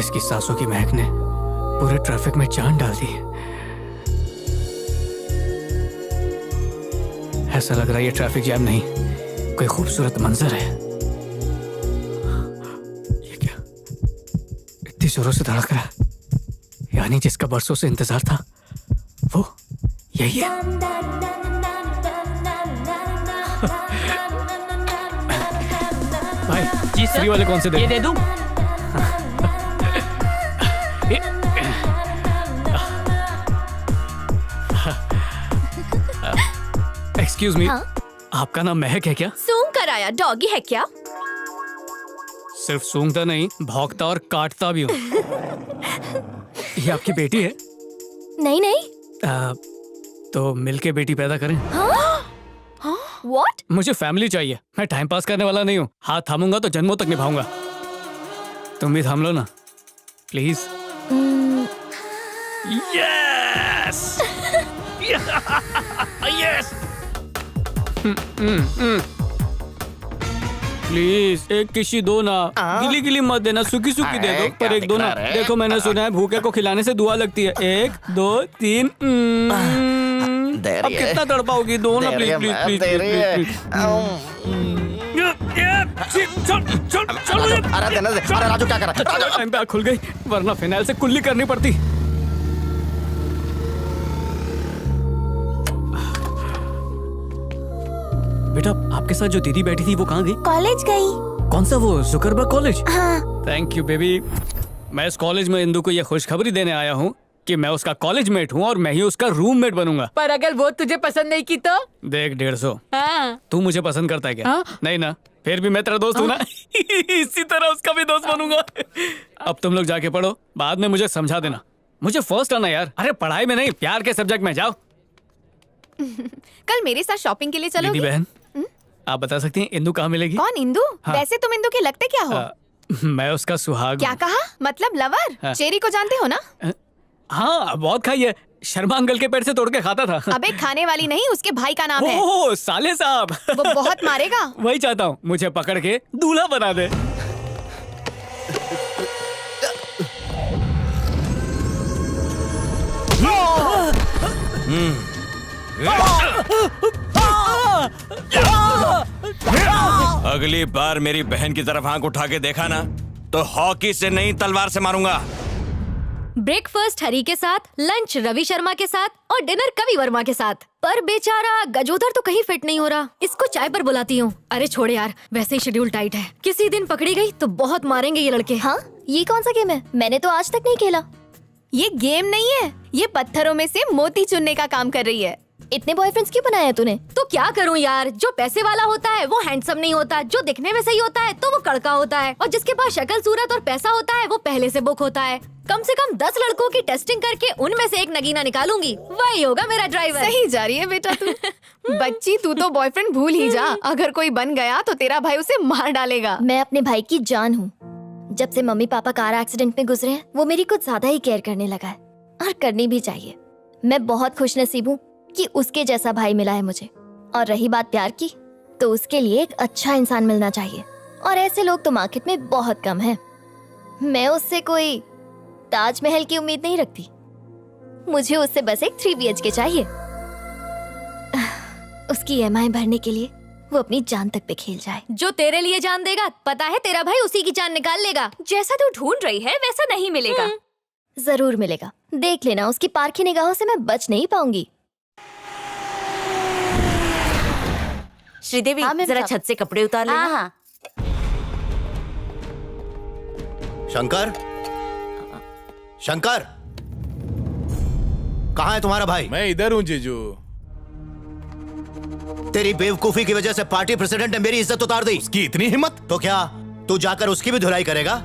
इसकी सांसों की महक ने पूरे ट्रैफिक में जान डाल दी। ऐसा लग रहा है ये ट्रैफिक जैम नहीं, कोई खूबसूरत मंजर है। ये क्या इतनी जोरों से धड़क रहा है? यानी जिसका बरसों से इंतजार था वो यही है। भाई जी सर, फ्री वाले कौन से ये दे दूं? एक्सक्यूज मी, हाँ? आपका नाम महक है क्या? सूंघ कर आया डॉगी है क्या? सिर्फ सूंघता नहीं, भौंकता और काटता भी हूँ। ये आपकी बेटी है? नहीं नहीं। तो मिलके बेटी पैदा करें। What? मुझे फैमिली चाहिए, मैं टाइम पास करने वाला नहीं हूँ। हाथ थामूंगा तो जन्मों तक निभाऊंगा। तुम भी थाम लो ना प्लीज। यस यस प्लीज एक किसी दो ना, गिली गिली मत देना, सूखी सूखी दे दो, पर एक दो ना। देखो मैंने सुना है भूखे को खिलाने से दुआ लगती है। 1 2 3। अब कितना तड़पाओगी? दो ना प्लीज प्लीज प्लीज प्लीज। अरे राजू क्या कर रहा है? टाइम पे आँख खुल गई, वरना फिनाइल से कुल्ली करनी पड़ती। बेटा आपके साथ जो दीदी बैठी थी वो कहाँ गई? कॉलेज गई। कौन सा? वो जुकरबर्ग कॉलेज? हाँ। Thank you baby. मैं इस कॉलेज में इंदु को ये खुशखबरी देने आया हूँ कि मैं उसका कॉलेज मेट हूँ और मैं ही उसका रूममेट बनूंगा। पर अगर वो तुझे पसंद नहीं की तो? देख 150। हाँ। तू मुझे पसंद करता है क्या? हाँ? नहीं ना, फिर भी मैं तेरा दोस्त हूँ ना। इसी तरह उसका भी दोस्त बनूंगा। अब तुम लोग जाके पढ़ो, बाद में मुझे समझा देना। मुझे फर्स्ट आना यार। अरे पढ़ाई में नहीं, प्यार के सब्जेक्ट में। जाओ। कल मेरे साथ शॉपिंग के लिए दीदी चलोगी? बहन, आप बता सकती हैं इंदु कहाँ मिलेगी? कौन इंदु? हाँ। वैसे तुम इंदु के लगते क्या हो? मैं उसका सुहाग क्या हूँ। कहा? मतलब लवर? हाँ। चेरी को जानते हो ना? हाँ बहुत खाई है, शर्मा अंकल के पेड़ से तोड़ के खाता था। अबे खाने वाली नहीं, उसके भाई का नाम है। ओह साले साहब। वो बहुत मारेगा। वही चाहता हूँ, मुझे पकड़ के दूल्हा बना दे। अगली बार मेरी बहन की तरफ आंख उठा के देखा ना तो हॉकी से नहीं तलवार से मारूंगा। ब्रेकफास्ट हरी के साथ, लंच रवि शर्मा के साथ और डिनर कवि वर्मा के साथ। पर बेचारा गजोधर तो कहीं फिट नहीं हो रहा, इसको चाय पर बुलाती हूँ। अरे छोड़ यार, वैसे ही शेड्यूल टाइट है। किसी दिन पकड़ी गई तो बहुत मारेंगे ये लड़के। हाँ, ये कौन सा गेम है? मैंने तो आज तक नहीं खेला। ये गेम नहीं है, ये पत्थरों में से मोती चुनने का काम कर रही है। इतने बॉयफ्रेंड्स क्यों बनाया तूने? तो क्या करूं यार, जो पैसे वाला होता है वो हैंडसम नहीं होता, जो दिखने में सही होता है तो वो कड़का होता है, और जिसके पास शक्ल सूरत और पैसा होता है वो पहले से बुक होता है। कम से कम 10 लड़कों की टेस्टिंग करके उनमें से एक नगीना निकालूंगी, वही होगा मेरा ड्राइवर। सही जा रही है बेटा तू। बच्ची तू तो बॉयफ्रेंड भूल ही जा, अगर कोई बन गया तो तेरा भाई उसे मार डालेगा। मैं अपने भाई की जान हूँ। जब से मम्मी पापा कार एक्सीडेंट में गुजरे हैं, वो मेरी कुछ ज्यादा ही केयर करने लगा है, और करनी भी चाहिए। मैं बहुत खुशनसीब हूँ कि उसके जैसा भाई मिला है मुझे। और रही बात प्यार की, तो उसके लिए एक अच्छा इंसान मिलना चाहिए, और ऐसे लोग तो मार्केट में बहुत कम हैं। मैं उससे कोई ताजमहल की उम्मीद नहीं रखती, मुझे उससे बस एक 3 BHK चाहिए। उसकी EMI भरने के लिए वो अपनी जान तक पे खेल जाए। जो तेरे लिए जान देगा, पता है तेरा भाई उसी की जान निकाल लेगा। जैसा तू ढूंढ रही है वैसा नहीं मिलेगा। जरूर मिलेगा, देख लेना। उसकी पारखी निगाहों से मैं बच नहीं पाऊंगी। श्रीदेवी, हाँ, मैम जरा साहब। छत से कपड़े उतार लेना। हाँ। शंकर, शंकर, कहाँ है तुम्हारा भाई? मैं इधर हूँ जीजू। तेरी बेवकूफी की वजह से पार्टी प्रेसिडेंट ने मेरी इज्जत उतार दी। उसकी इतनी हिम्मत? तो क्या तू जाकर उसकी भी धुलाई करेगा?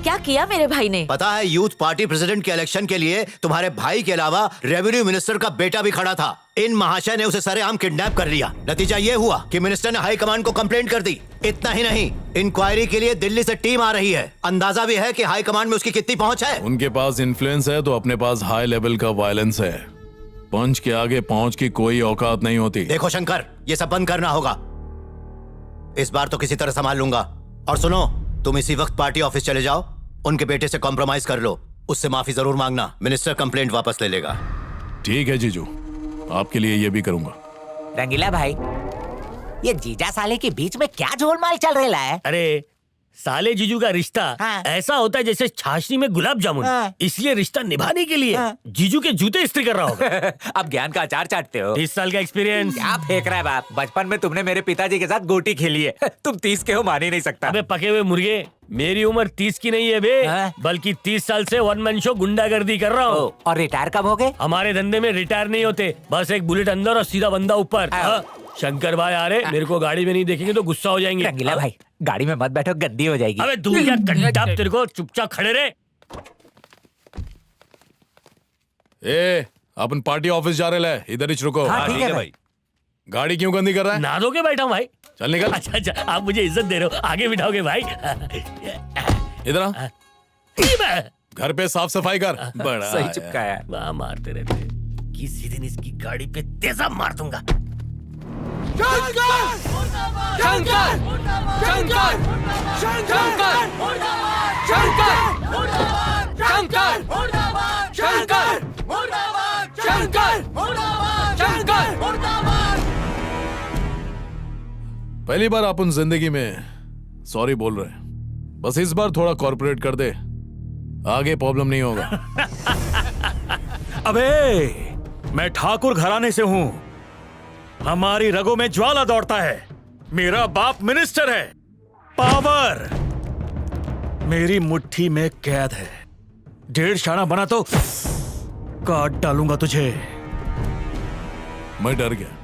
क्या किया मेरे भाई ने? पता है, यूथ पार्टी प्रेसिडेंट के इलेक्शन के लिए तुम्हारे भाई के अलावा रेवेन्यू मिनिस्टर का बेटा भी खड़ा था। इन महाशय ने उसे सरेआम किडनैप कर लिया। नतीजा ये हुआ कि मिनिस्टर ने हाई कमांड को कंप्लेंट कर दी। इतना ही नहीं, इंक्वायरी के लिए दिल्ली से टीम आ रही है। अंदाजा भी है कि हाई कमांड में उसकी कितनी पहुंच है। उनके पास इन्फ्लुएंस है तो अपने पास हाई लेवल का वायलेंस है। पंच के आगे पहुंच की कोई औकात नहीं होती। देखो शंकर, ये सब बंद करना होगा। इस बार तो किसी तरह संभाल लूंगा। और सुनो, तुम इसी वक्त पार्टी ऑफिस चले जाओ, उनके बेटे से कॉम्प्रोमाइज कर लो, उससे माफी जरूर मांगना, मिनिस्टर कंप्लेंट वापस ले लेगा। ठीक है जीजू, आपके लिए ये भी करूंगा। रंगीला भाई, ये जीजा साले के बीच में क्या झोलमाल चल रहा है? अरे साले जीजू का रिश्ता हाँ। ऐसा होता है जैसे छाछनी में गुलाब जामुन। हाँ। इसलिए रिश्ता निभाने के लिए हाँ। जीजू के जूते इस्त्री कर रहा होगा। अब ज्ञान का अचार चाटते हो। 30 साल का एक्सपीरियंस। क्या फेंक रहा है बाप? बचपन में तुमने मेरे पिताजी के साथ गोटी खेली है। तुम 30 के हो, मान ही नहीं सकता। अबे पके हुए मुर्गे, मेरी उम्र 30 की नहीं है बे, हाँ। बल्कि 30 साल से वन मैन शो गुंडागर्दी कर रहा हूँ। और रिटायर कब हो गए? हमारे धंधे में रिटायर नहीं होते, बस एक बुलेट अंदर और सीधा बंदा ऊपर। हाँ। शंकर भाई आ रहे, मेरे को गाड़ी में नहीं देखेंगे तो गुस्सा हो जाएंगे। रंगीला भाई, गाड़ी में मत बैठो, गंदी हो जाएगी। अबे दूर क्या कंटाप, तेरे को चुपचाप खड़े रहे। ए, अपन पार्टी ऑफिस जा रहे हैं, इधर ही रुको। हाँ, ठीक है भाई। गाड़ी क्यों गंदी कर रहा है? नहा धो के बैठा हूँ भाई। चल निकल। अच्छा अच्छा, आप मुझे इज्जत दे रहे हो, आगे बिठाओगे भाई। इधर आ। घर पे साफ सफाई कर। बड़ा सही चिपकाया है। वाह, मारते रहते, किसी दिन इसकी गाड़ी पे तेजाब मार दूंगा। पहली बार अपन जिंदगी में सॉरी बोल रहे हैं, बस इस बार थोड़ा कॉर्पोरेट कर दे, आगे प्रॉब्लम नहीं होगा। अबे मैं ठाकुर घराने से हूं, हमारी रगों में ज्वाला दौड़ता है, मेरा बाप मिनिस्टर है, पावर मेरी मुट्ठी में कैद है, 1.5 शाना बना तो काट डालूंगा तुझे। मैं डर गया।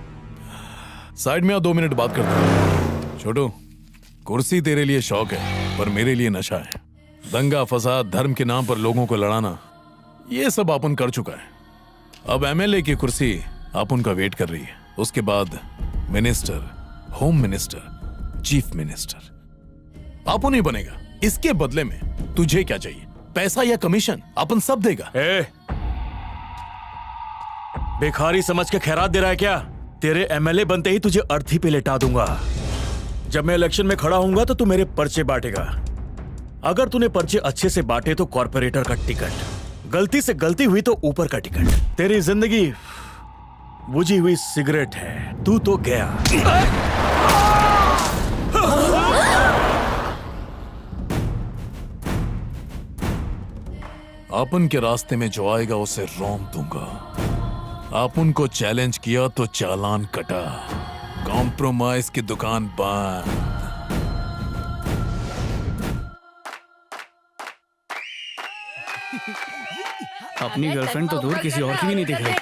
साइड में आ, 2 मिनट बात करते हैं। छोटू, कुर्सी तेरे लिए शौक है, पर मेरे लिए नशा है। दंगा फसाद, धर्म के नाम पर लोगों को लड़ाना, ये सब अपन कर चुका है। अब एमएलए की कुर्सी अपन का वेट कर रही है, उसके बाद minister, home minister, chief minister. अपन ही बनेगा। इसके बदले में तुझे क्या चाहिए? पैसा या कमीशन? अपन सब देगा। भिखारी समझ के खैरात दे रहा है क्या? तेरे एमएलए बनते ही तुझे अर्थी पे लेटा दूंगा। जब मैं इलेक्शन में खड़ा होऊंगा तो तू मेरे पर्चे बांटेगा। अगर तूने पर्चे अच्छे से बांटे तो कॉर्पोरेटर का टिकट, गलती से गलती हुई तो ऊपर का टिकट। तेरी जिंदगी बुझी हुई सिगरेट है, तू तो गया। अपन के रास्ते में जो आएगा उसे रौंद दूंगा। अपन को चैलेंज किया तो चालान कटा, कॉम्प्रोमाइज की दुकान बंद। अपनी गर्लफ्रेंड तो दूर, किसी और की भी नहीं दिख रही।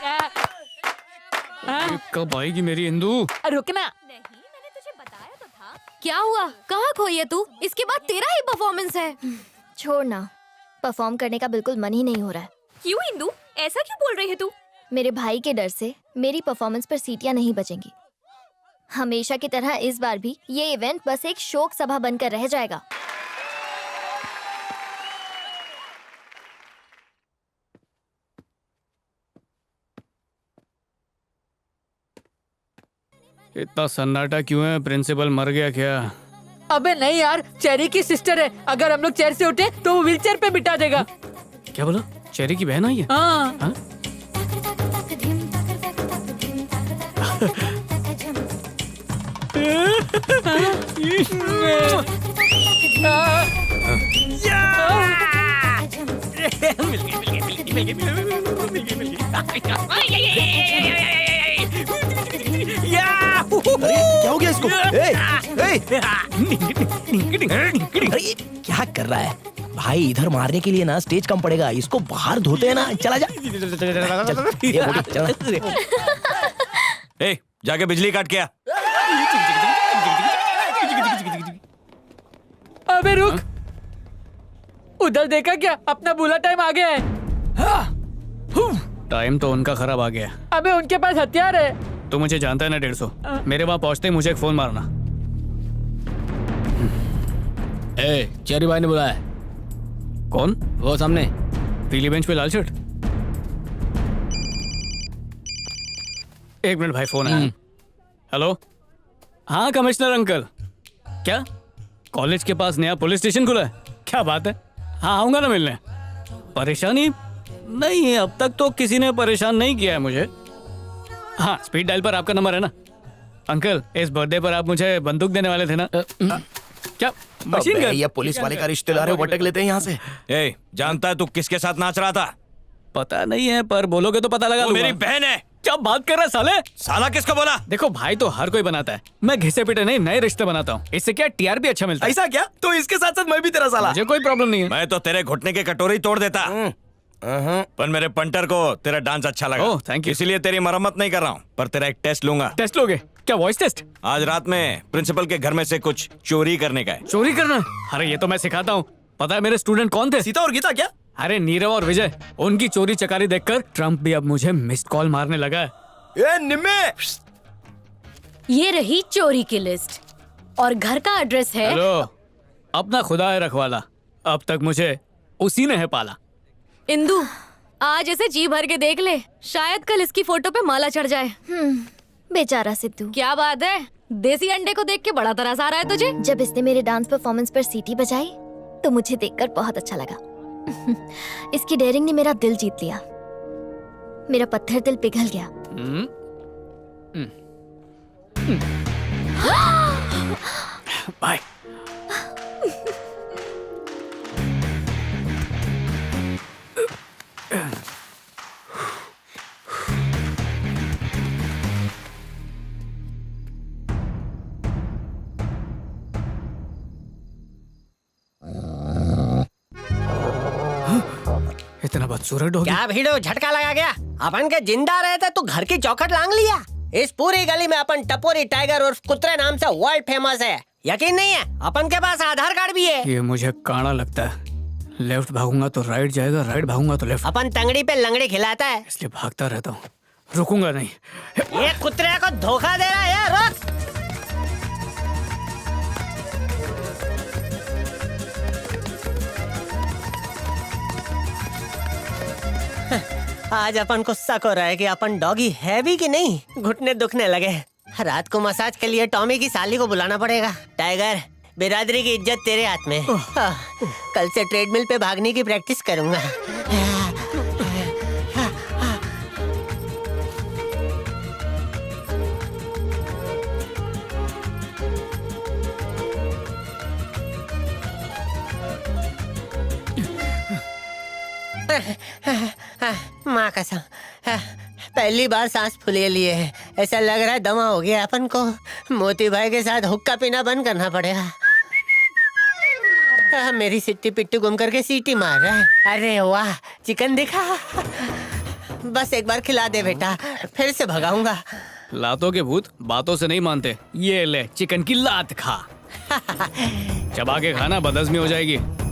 कब आएगी मेरी इंदु? रुकना। क्या हुआ? कहाँ खोई है तू? इसके बाद तेरा ही परफॉर्मेंस है। छोड़ ना, परफॉर्म करने का बिल्कुल मन ही नहीं हो रहा है। क्यों इंदु, ऐसा क्यों बोल रही है तू? मेरे भाई के डर से मेरी परफॉर्मेंस पर सीटियां नहीं बचेंगी। हमेशा की तरह इस बार भी ये इवेंट बस एक शोक सभा बनकर रह जाएगा। इतना सन्नाटा क्यों है? प्रिंसिपल मर गया क्या? अबे नहीं यार, चेरी की सिस्टर है, अगर हम लोग चेयर से उठे तो वो व्हीलचेयर पे बिठा देगा। क्या बोला? चेरी की बहन आई है? हाँ। हाँ? क्या हो गया इसको? क्या कर रहा है भाई? इधर मारने के लिए ना स्टेज कम पड़ेगा, इसको बाहर धोते हैं ना। चला जा, चल, ये बोटी, चल। ए, जाके बिजली काट के आ। अबे रुक, उधर देखा क्या? अपना बुला टाइम आ गया है। टाइम तो उनका खराब आ गया। अबे उनके पास हथियार है। तू मुझे जानता है ना 150। मेरे वहां पहुंचते ही मुझे एक फोन मारना। चेरी भाई ने बुलाया। कौन? वो सामने पीली बेंच पे लाल शर्ट। एक मिनट भाई, फोन आया। हेलो, हाँ कमिश्नर अंकल। क्या कॉलेज के पास नया पुलिस स्टेशन खुला है? क्या बात है, हाँ आऊंगा ना मिलने। परेशानी नहीं, अब तक तो किसी ने परेशान नहीं किया है मुझे। हाँ, स्पीड डायल पर आपका नंबर है ना। अंकल, इस बर्थडे पर आप मुझे बंदूक देने वाले थे ना? क्या मशीन गन? ये पुलिस वाले का रिश्तेदार है, भटक लेते हैं यहाँ से। ए, जानता है तू किसके साथ नाच रहा था? पता नहीं है, पर बोलोगे तो पता लगा वो लूंगा। मेरी बहन है। क्या बात कर रहा है साले? साला किसको बोला? देखो भाई तो हर कोई बनाता है, मैं घिसे पिटे नहीं नए रिश्ते बनाता हूँ। इससे क्या टीआरपी अच्छा मिलता है। ऐसा क्या? तो इसके साथ साथ मैं भी तेरा साला। मुझे कोई प्रॉब्लम नहीं है। मैं तो तेरे घुटने के कटोरी तोड़ देता, पर मेरे पंटर को तेरा डांस अच्छा लगा। ओह, थैंक यू। इसीलिए तेरी मरम्मत नहीं कर रहा हूँ, पर तेरा एक टेस्ट लूंगा। टेस्ट लोगे? क्या वॉइस टेस्ट? आज रात में प्रिंसिपल के घर में से कुछ चोरी करने का है। चोरी करना? अरे ये तो मैं सिखाता हूँ। पता है मेरे स्टूडेंट कौन थे? सीता और गीता क्या? अरे नीरव और विजय। उनकी चोरी चकारी देखकर ट्रम्प भी अब मुझे मिस्ड कॉल मारने लगा है। ए निम्मे, ये रही चोरी की लिस्ट और घर का एड्रेस है। हेलो, अपना खुदा है रखवाला, अब तक मुझे उसी ने है पाला। इंदु, आज ऐसे जी भर के देख ले, शायद कल इसकी फोटो पे माला चढ़ जाए। बेचारा सिद्धू। क्या बात है, देसी अंडे को देख के बड़ा तरस आ रहा है तुझे? जब इसने मेरे डांस परफॉर्मेंस पर सीटी बजाई तो मुझे देखकर बहुत अच्छा लगा। इसकी डेयरिंग ने मेरा दिल जीत लिया। मेरा पत्थर दिल पिघल गया। बाय। इतना बदसूरत डॉगी। क्या भीड़ो झटका लगा गया? अपन के जिंदा रहे थे तो घर की चौखट लांग लिया। इस पूरी गली में अपन टपोरी टाइगर और कुत्रे नाम से वर्ल्ड फेमस है। यकीन नहीं है? अपन के पास आधार कार्ड भी है। ये मुझे काड़ा लगता है। लेफ्ट भागूंगा तो राइट जाएगा, राइट भागूंगा तो लेफ्ट। अपन तंगड़ी पे लंगड़ी खिलाता है, इसलिए भागता रहता हूँ, रुकूंगा नहीं। ये कुत्रे को धोखा दे रहा है। रुक। आज अपन को शक हो रहा है कि अपन डॉगी है भी कि नहीं। घुटने दुखने लगे। रात को मसाज के लिए टॉमी की साली को बुलाना पड़ेगा। टाइगर, बिरादरी की इज्जत तेरे हाथ में। कल से ट्रेडमिल पे भागने की प्रैक्टिस करूंगा। माँ कसम, पहली बार सांस फूले लिए है। ऐसा लग रहा है दमा हो गया अपन को। मोती भाई के साथ हुक्का पीना बंद करना पड़ेगा। मेरी सिट्टी पिट्टू घूम करके सीटी मार रहा है। अरे वाह, चिकन दिखा। बस एक बार खिला दे बेटा, फिर से भगाऊंगा। लातों के भूत बातों से नहीं मानते। ये ले चिकन की लात खा। चबा के खाना, बदहजमी हो जाएगी।